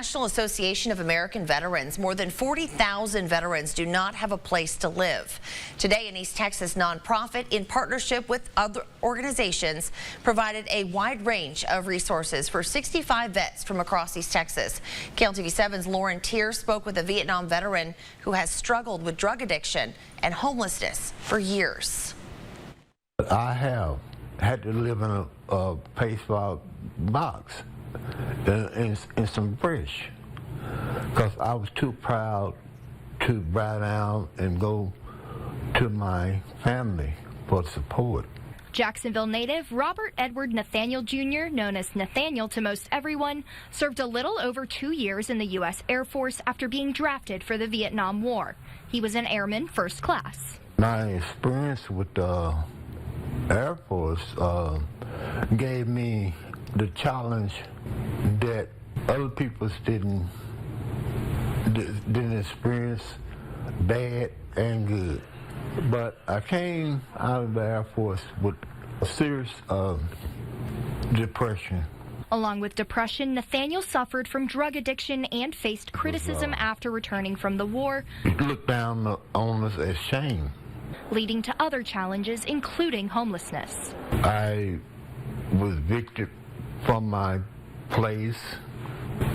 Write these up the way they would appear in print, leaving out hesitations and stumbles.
National Association of American Veterans. More than 40,000 veterans do not have a place to live. Today, an East Texas nonprofit, in partnership with other organizations, provided a wide range of resources for 65 vets from across East Texas. KLTV7's Lauren Tier spoke with a Vietnam veteran who has struggled with drug addiction and homelessness for years. I have had to live in a pasteboard box in some brush because I was too proud to bow down and go to my family for support. Jacksonville native Robert Edward Nathaniel Jr., known as Nathaniel to most everyone, served a little over 2 years in the U.S. Air Force after being drafted for the Vietnam War. He was an airman first class. My experience with the Air Force gave me the challenge that other people didn't experience, bad and good. But I came out of the Air Force with a serious depression. Along with depression, Nathaniel suffered from drug addiction and faced criticism after returning from the war. Looked down on us as shame, leading to other challenges, including homelessness. I was evicted from my place.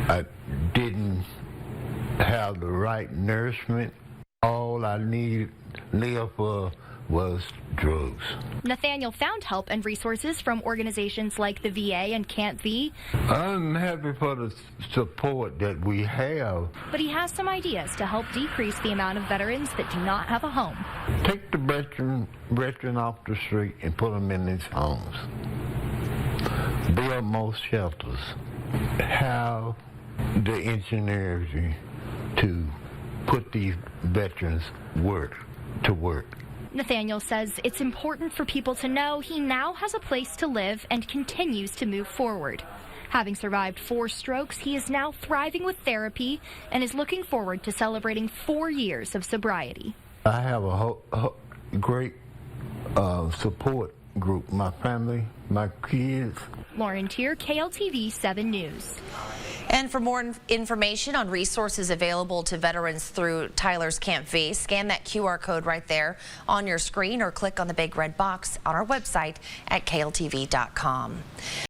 I didn't have the right nourishment. All I needed to live for was drugs. Nathaniel found help and resources from organizations like the VA and Can't V. I'm happy for the support that we have. But he has some ideas to help decrease the amount of veterans that do not have a home. Take the veteran off the street and put them in these homes. Build more shelters. Have the ingenuity to put these veterans to work. Nathaniel says it's important for people to know he now has a place to live and continues to move forward. Having survived 4 strokes, he is now thriving with therapy and is looking forward to celebrating 4 years of sobriety. I have a great support group, my family, my kids. Lauren Tier, KLTV 7 News. And for more information on resources available to veterans through Tyler's Camp V, scan that QR code right there on your screen or click on the big red box on our website at kltv.com.